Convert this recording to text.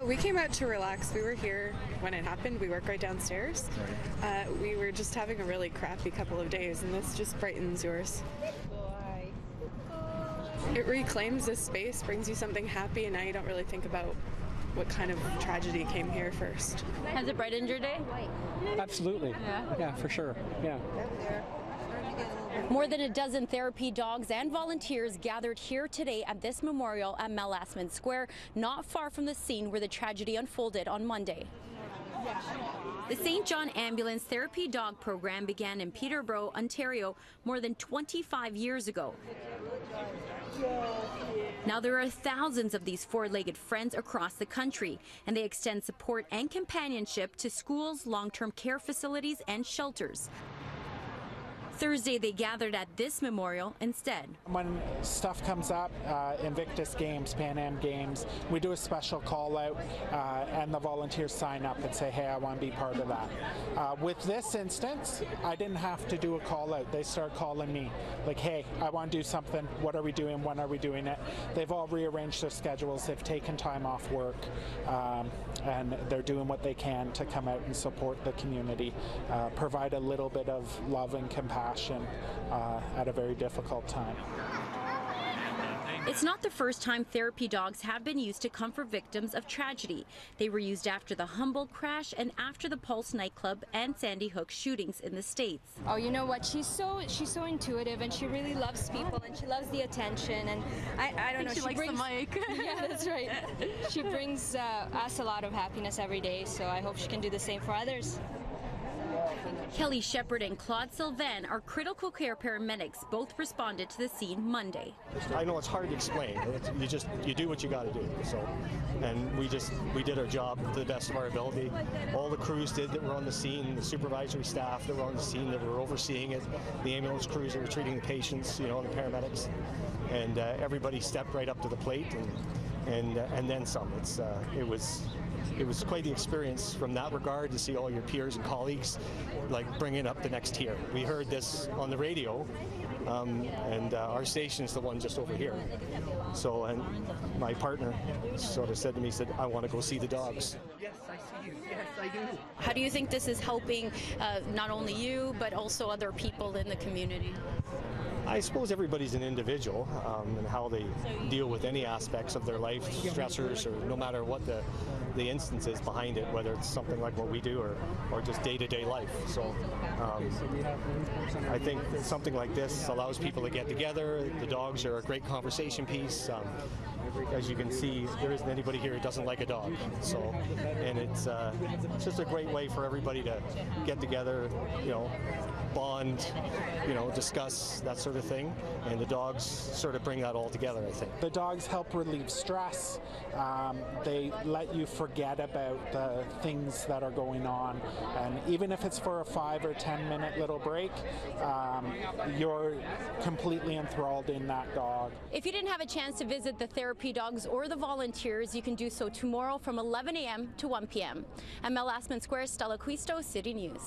We came out to relax. We were here when it happened. We work right downstairs. We were just having a really crappy couple of days, and this just brightens yours. It reclaims this space, brings you something happy, and now you don't really think about what kind of tragedy came here first. Has it brightened your day? Absolutely. Yeah, for sure. Yeah. More than a dozen therapy dogs and volunteers gathered here today at this memorial at Mel Lastman Square, not far from the scene where the tragedy unfolded on Monday. The St. John Ambulance Therapy Dog Program began in Peterborough, Ontario, more than 25 years ago. Now there are thousands of these four-legged friends across the country, and they extend support and companionship to schools, long-term care facilities, and shelters. Thursday, they gathered at this memorial instead. When stuff comes up, Invictus Games, Pan Am Games, we do a special call out and the volunteers sign up and say, hey, I want to be part of that. With this instance, I didn't have to do a call out. They start calling me like, hey, I want to do something. What are we doing? When are we doing it? They've all rearranged their schedules. They've taken time off work and they're doing what they can to come out and support the community, provide a little bit of love and compassion at a very difficult time. It's not the first time therapy dogs have been used to comfort victims of tragedy. They were used after the Humboldt crash and after the Pulse nightclub and Sandy Hook shootings in the States. Oh, you know what? She's so intuitive, and she really loves people, and she loves the attention, and I don't know. She likes brings, the mic. Yeah, that's right. She brings us a lot of happiness every day, so I hope she can do the same for others. Kelly Shepard and Claude Sylvain are critical care paramedics. Both responded to the scene Monday. I know it's hard to explain. You do what you got to do. So, and we did our job to the best of our ability. All the crews did that were on the scene, the supervisory staff that were on the scene that were overseeing it, the ambulance crews that were treating the patients, the paramedics, and everybody stepped right up to the plate and then some. It was quite the experience from that regard to see all your peers and colleagues bringing up the next tier. We heard this on the radio, and our station's the one just over here. So, and my partner sort of said to me, I want to go see the dogs. Yes, I see you. Yes, I do. How do you think this is helping not only you, but also other people in the community? I suppose everybody's an individual and how they deal with any aspects of their life, stressors, or no matter what the instance is behind it, whether it's something like what we do or just day-to-day life. So I think something like this allows people to get together. The dogs are a great conversation piece. As you can see, there isn't anybody here who doesn't like a dog. So, and it's just a great way for everybody to get together, bond, discuss that sort of thing. And the dogs sort of bring that all together, I think. The dogs help relieve stress. They let you forget about the things that are going on. And even if it's for a 5 or 10 minute little break, you're completely enthralled in that dog. If you didn't have a chance to visit the therapy dogs or the volunteers, you can do so tomorrow from 11 a.m. to 1 p.m. At Mel Lastman Square, Stella Quisto, City News.